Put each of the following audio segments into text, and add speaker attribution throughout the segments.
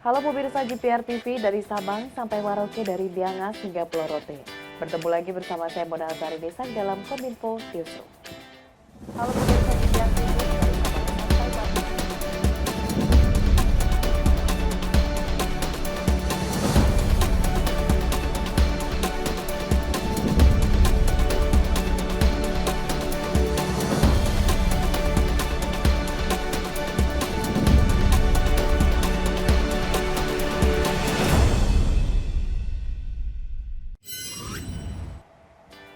Speaker 1: Halo pemirsa GPR TV dari Sabang sampai Merauke, dari Biangas hingga Pulau Rote. Bertemu lagi bersama saya Mona Azari Desak dalam Kominfo Newsroom. Halo pemirsa GPR TV dari Sabang sampai Merauke.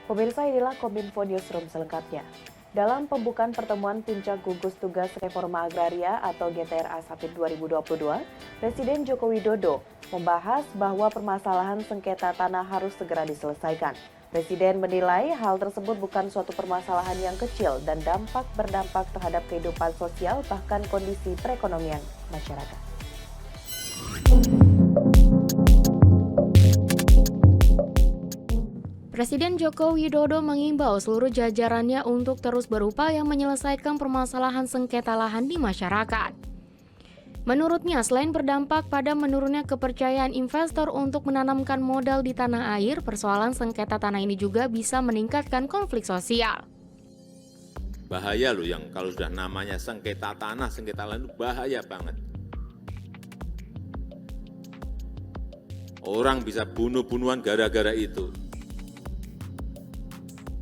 Speaker 1: Pemirsa, inilah Kominfo Newsroom selengkapnya. Dalam pembukaan pertemuan puncak gugus tugas reforma agraria atau GTRA Summit 2022, Presiden Joko Widodo membahas bahwa permasalahan sengketa tanah harus segera diselesaikan. Presiden menilai hal tersebut bukan suatu permasalahan yang kecil dan berdampak terhadap kehidupan sosial bahkan kondisi perekonomian masyarakat.
Speaker 2: Presiden Joko Widodo mengimbau seluruh jajarannya untuk terus berupaya menyelesaikan permasalahan sengketa lahan di masyarakat. Menurutnya, selain berdampak pada menurunnya kepercayaan investor untuk menanamkan modal di tanah air, persoalan sengketa tanah ini juga bisa meningkatkan konflik sosial.
Speaker 3: Bahaya loh yang kalau sudah namanya sengketa tanah, sengketa lahan, bahaya banget. Orang bisa bunuh-bunuhan gara-gara itu.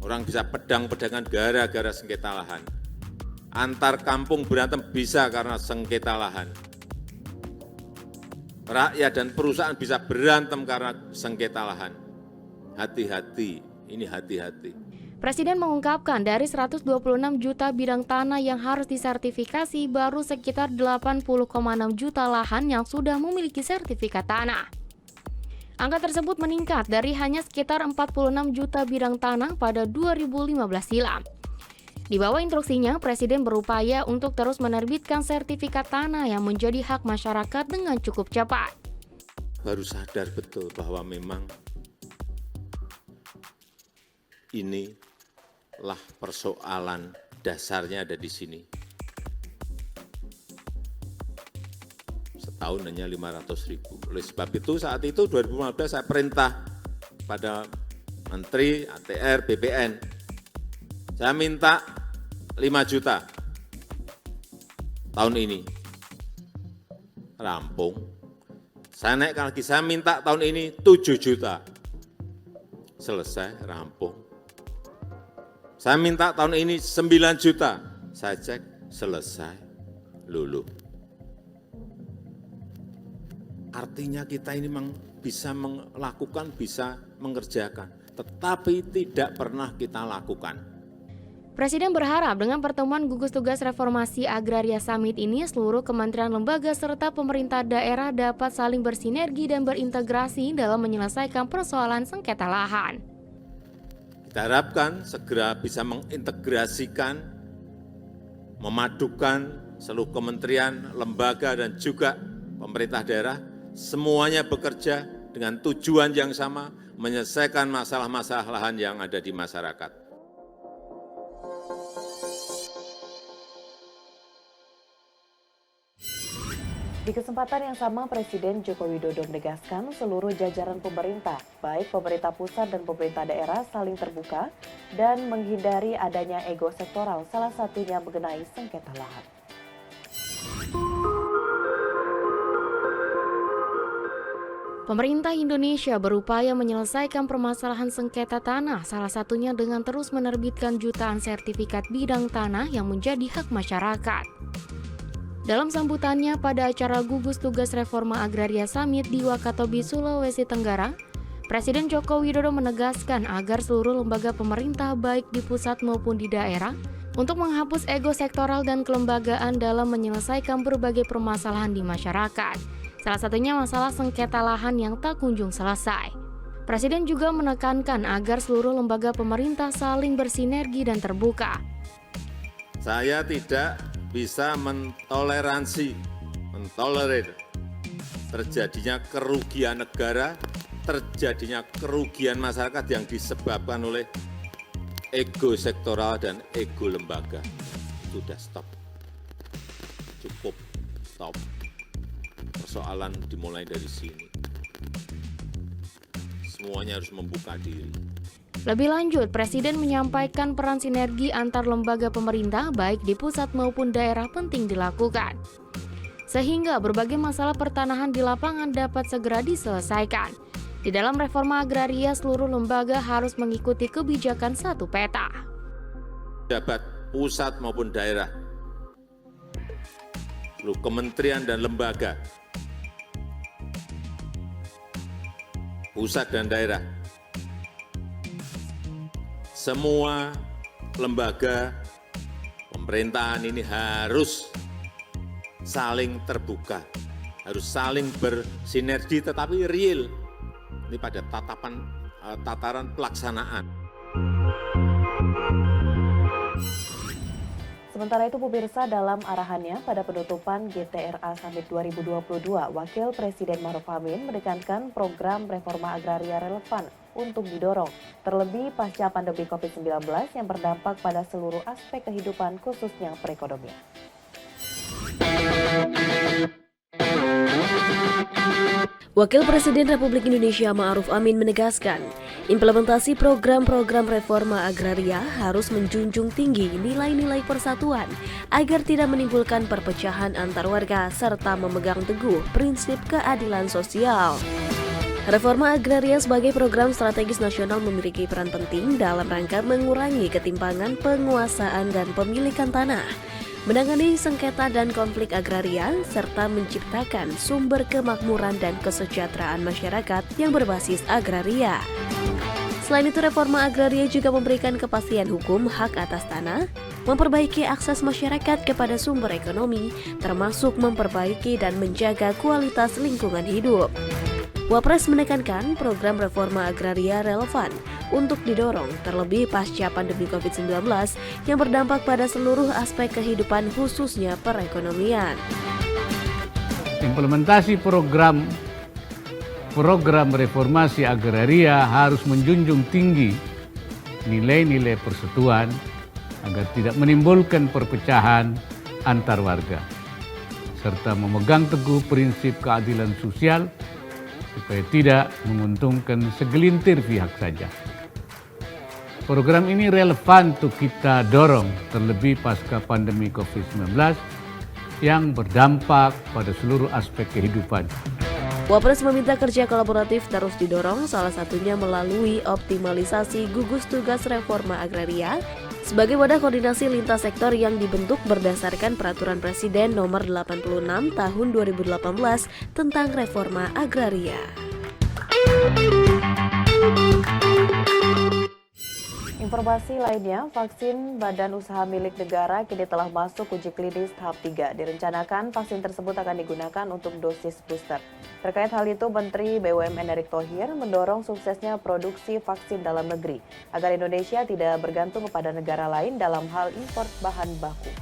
Speaker 3: Orang bisa pedang-pedangan gara-gara sengketa lahan. Antar kampung berantem bisa karena sengketa lahan. Rakyat dan perusahaan bisa berantem karena sengketa lahan. Hati-hati, ini hati-hati.
Speaker 2: Presiden mengungkapkan dari 126 juta bidang tanah yang harus disertifikasi, baru sekitar 80,6 juta lahan yang sudah memiliki sertifikat tanah. Angka tersebut meningkat dari hanya sekitar 46 juta bidang tanah pada 2015 silam. Di bawah instruksinya, Presiden berupaya untuk terus menerbitkan sertifikat tanah yang menjadi hak masyarakat dengan cukup cepat.
Speaker 3: Baru sadar betul bahwa memang inilah persoalan dasarnya ada di sini. Tahun hanya 500.000. Oleh sebab itu saat itu 2015 saya perintah pada Menteri ATR BPN, saya minta 5 juta tahun ini. Rampung. Saya naikkan lagi, saya minta tahun ini 7 juta. Selesai, rampung. Saya minta tahun ini 9 juta. Saya cek, selesai, luluh. Artinya kita ini memang bisa melakukan, bisa mengerjakan, tetapi tidak pernah kita lakukan.
Speaker 2: Presiden berharap dengan pertemuan gugus tugas reformasi agraria Summit ini, seluruh kementerian lembaga serta pemerintah daerah dapat saling bersinergi dan berintegrasi dalam menyelesaikan persoalan sengketa lahan.
Speaker 3: Kita harapkan segera bisa mengintegrasikan, memadukan seluruh kementerian, lembaga, dan juga pemerintah daerah, semuanya bekerja dengan tujuan yang sama, menyelesaikan masalah-masalah lahan yang ada di masyarakat.
Speaker 1: Di kesempatan yang sama, Presiden Joko Widodo menegaskan seluruh jajaran pemerintah, baik pemerintah pusat dan pemerintah daerah, saling terbuka dan menghindari adanya ego sektoral, salah satunya mengenai sengketa lahan.
Speaker 2: Pemerintah Indonesia berupaya menyelesaikan permasalahan sengketa tanah, salah satunya dengan terus menerbitkan jutaan sertifikat bidang tanah yang menjadi hak masyarakat. Dalam sambutannya pada acara gugus tugas reforma agraria Summit di Wakatobi, Sulawesi Tenggara, Presiden Joko Widodo menegaskan agar seluruh lembaga pemerintah baik di pusat maupun di daerah untuk menghapus ego sektoral dan kelembagaan dalam menyelesaikan berbagai permasalahan di masyarakat. Salah satunya masalah sengketa lahan yang tak kunjung selesai. Presiden juga menekankan agar seluruh lembaga pemerintah saling bersinergi dan terbuka.
Speaker 3: Saya tidak bisa mentolerir terjadinya kerugian negara, terjadinya kerugian masyarakat yang disebabkan oleh ego sektoral dan ego lembaga. Sudah stop. Cukup, stop. persoalan dimulai dari sini. Semuanya harus membuka diri.
Speaker 2: Lebih lanjut, Presiden menyampaikan peran sinergi antar lembaga pemerintah baik di pusat maupun daerah penting dilakukan, sehingga berbagai masalah pertanahan di lapangan dapat segera diselesaikan. Di dalam reforma agraria, seluruh lembaga harus mengikuti kebijakan satu peta.
Speaker 3: Pejabat pusat maupun daerah, seluruh kementerian dan lembaga, pusat dan daerah, semua lembaga pemerintahan ini harus saling terbuka, harus saling bersinergi tetapi real. Ini pada tataran pelaksanaan.
Speaker 1: Sementara itu pemirsa, dalam arahannya pada penutupan GTRA Summit 2022, Wakil Presiden Ma'ruf Amin menekankan program reforma agraria relevan untuk didorong, terlebih pasca pandemi COVID-19 yang berdampak pada seluruh aspek kehidupan khususnya perekonomian.
Speaker 4: Wakil Presiden Republik Indonesia Ma'ruf Amin menegaskan, implementasi program-program reforma agraria harus menjunjung tinggi nilai-nilai persatuan agar tidak menimbulkan perpecahan antar warga serta memegang teguh prinsip keadilan sosial. Reforma agraria sebagai program strategis nasional memiliki peran penting dalam rangka mengurangi ketimpangan penguasaan dan pemilikan tanah, menangani sengketa dan konflik agraria, serta menciptakan sumber kemakmuran dan kesejahteraan masyarakat yang berbasis agraria. Selain itu, reforma agraria juga memberikan kepastian hukum hak atas tanah, memperbaiki akses masyarakat kepada sumber ekonomi, termasuk memperbaiki dan menjaga kualitas lingkungan hidup. Wapres menekankan program reforma agraria relevan untuk didorong terlebih pasca pandemi COVID-19 yang berdampak pada seluruh aspek kehidupan khususnya perekonomian.
Speaker 5: Implementasi program reformasi agraria harus menjunjung tinggi nilai-nilai persatuan agar tidak menimbulkan perpecahan antar warga, serta memegang teguh prinsip keadilan sosial supaya tidak menguntungkan segelintir pihak saja. Program ini relevan untuk kita dorong terlebih pasca pandemi COVID-19 yang berdampak pada seluruh aspek kehidupan.
Speaker 4: Wapres meminta kerja kolaboratif terus didorong, salah satunya melalui optimalisasi gugus tugas reforma agraria sebagai wadah koordinasi lintas sektor yang dibentuk berdasarkan Peraturan Presiden Nomor 86 Tahun 2018 tentang reforma agraria.
Speaker 1: Informasi lainnya, vaksin Badan Usaha milik negara kini telah masuk uji klinis tahap 3. Direncanakan vaksin tersebut akan digunakan untuk dosis booster. Terkait hal itu, Menteri BUMN Erick Thohir mendorong suksesnya produksi vaksin dalam negeri agar Indonesia tidak bergantung kepada negara lain dalam hal impor bahan baku.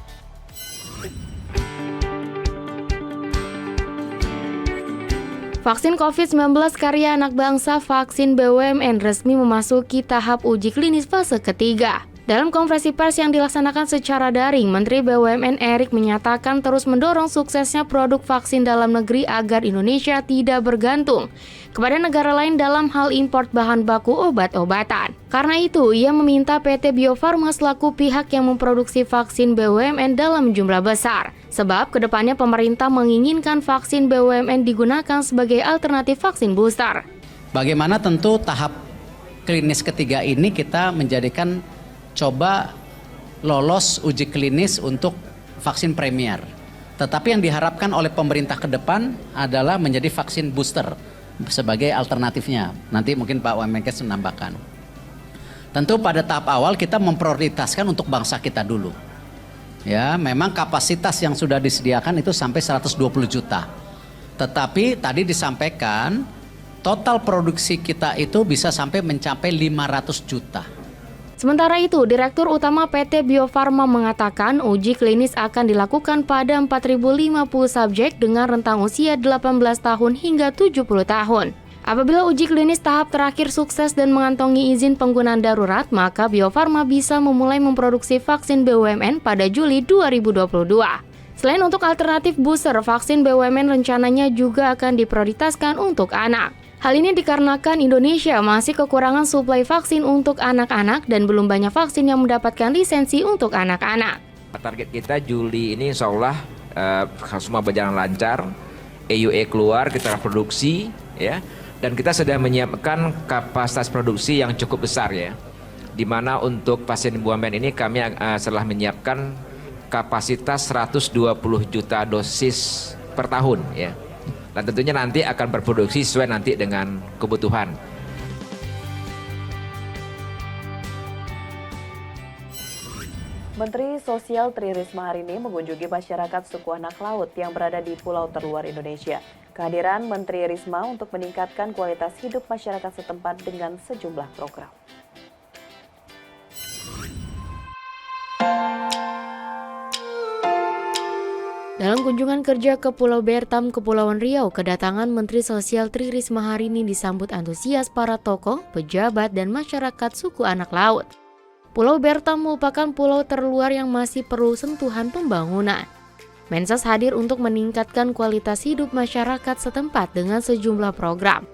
Speaker 2: Vaksin COVID-19 karya anak bangsa vaksin BUMN resmi memasuki tahap uji klinis fase ketiga. Dalam konferensi pers yang dilaksanakan secara daring, Menteri BUMN Erick menyatakan terus mendorong suksesnya produk vaksin dalam negeri agar Indonesia tidak bergantung kepada negara lain dalam hal impor bahan baku obat-obatan. Karena itu, ia meminta PT Bio Farma selaku pihak yang memproduksi vaksin BUMN dalam jumlah besar. Sebab kedepannya pemerintah menginginkan vaksin BUMN digunakan sebagai alternatif vaksin booster.
Speaker 6: Bagaimana tentu tahap klinis ketiga ini kita menjadikan coba lolos uji klinis untuk vaksin premier. Tetapi yang diharapkan oleh pemerintah ke depan adalah menjadi vaksin booster sebagai alternatifnya. Nanti mungkin Pak Wamenkes menambahkan. Tentu pada tahap awal kita memprioritaskan untuk bangsa kita dulu. Ya, memang kapasitas yang sudah disediakan itu sampai 120 juta. Tetapi tadi disampaikan total produksi kita itu bisa sampai mencapai 500 juta.
Speaker 2: Sementara itu, Direktur Utama PT Bio Farma mengatakan uji klinis akan dilakukan pada 4.050 subjek dengan rentang usia 18 tahun hingga 70 tahun. Apabila uji klinis tahap terakhir sukses dan mengantongi izin penggunaan darurat, maka Bio Farma bisa memulai memproduksi vaksin BUMN pada Juli 2022. Selain untuk alternatif booster, vaksin BUMN rencananya juga akan diprioritaskan untuk anak. Hal ini dikarenakan Indonesia masih kekurangan suplai vaksin untuk anak-anak dan belum banyak vaksin yang mendapatkan lisensi untuk anak-anak.
Speaker 7: Target kita Juli ini insya Allah semua berjalan lancar, EUA keluar, kita produksi, ya, dan kita sudah menyiapkan kapasitas produksi yang cukup besar, ya. Di mana untuk vaksin BUMN ini kami telah menyiapkan kapasitas 120 juta dosis per tahun, ya. Dan tentunya nanti akan berproduksi sesuai nanti dengan kebutuhan.
Speaker 1: Menteri Sosial Tri Risma hari ini mengunjungi masyarakat suku anak laut yang berada di pulau terluar Indonesia. Kehadiran Menteri Risma untuk meningkatkan kualitas hidup masyarakat setempat dengan sejumlah program.
Speaker 2: Dalam kunjungan kerja ke Pulau Bertam, Kepulauan Riau, kedatangan Menteri Sosial Tri Risma hari ini disambut antusias para tokoh, pejabat, dan masyarakat suku anak laut. Pulau Bertam merupakan pulau terluar yang masih perlu sentuhan pembangunan. Mensos hadir untuk meningkatkan kualitas hidup masyarakat setempat dengan sejumlah program.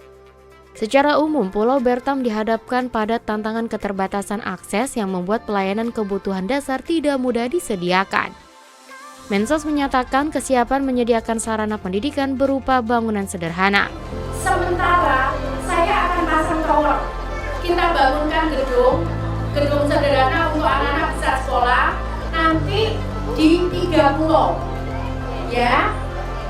Speaker 2: Secara umum, Pulau Bertam dihadapkan pada tantangan keterbatasan akses yang membuat pelayanan kebutuhan dasar tidak mudah disediakan. Mensos menyatakan kesiapan menyediakan sarana pendidikan berupa bangunan sederhana.
Speaker 8: Sementara saya akan pasang tower. Kita bangunkan gedung sederhana untuk anak-anak bisa sekolah nanti di 3 pulau. Ya,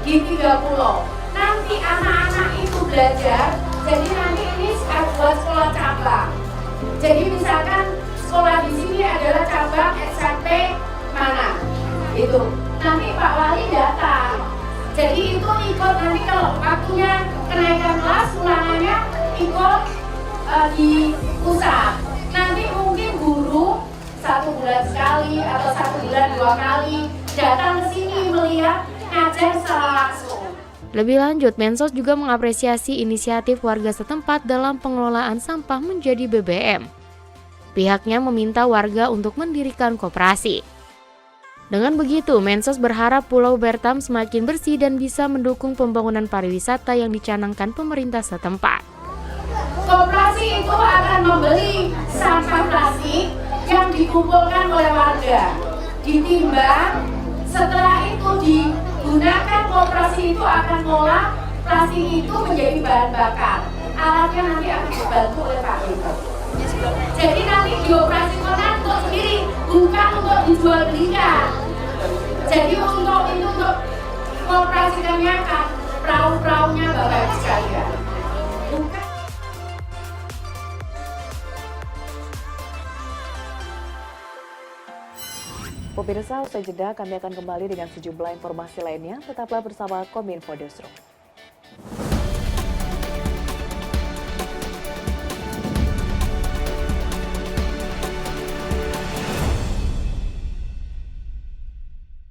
Speaker 8: di 3 pulau. Nanti anak-anak itu belajar, jadi nanti ini buat sekolah cabang. Jadi misalkan sekolah di sini adalah cabang SMP mana? Itu. Nanti Pak Wali datang. Jadi itu ikut nanti kalau waktunya kenaikan kelas ulangannya ikut di pusat. Nanti mungkin guru 1 bulan sekali atau 1 bulan 2 kali datang ke sini melihat ngajar secara langsung.
Speaker 2: Lebih lanjut, Mensos juga mengapresiasi inisiatif warga setempat dalam pengelolaan sampah menjadi BBM. Pihaknya meminta warga untuk mendirikan koperasi. Dengan begitu, Mensos berharap Pulau Bertam semakin bersih dan bisa mendukung pembangunan pariwisata yang dicanangkan pemerintah setempat.
Speaker 8: Koperasi itu akan membeli sampah plastik yang dikumpulkan oleh warga, ditimbang, setelah itu digunakan, koperasi itu akan mengolah plastik itu menjadi bahan bakar. Alatnya nanti akan dibantu oleh Pak Wito. Jadi nanti dioperasikan untuk sendiri, bukan untuk dijual belikan. Jadi untuk mengoperasikannya kan perahu-perahunya Bapak Ibu sekalian.
Speaker 1: Pemirsa, usai jeda kami akan kembali dengan sejumlah informasi lainnya. Tetaplah bersama Kominfo Newsroom.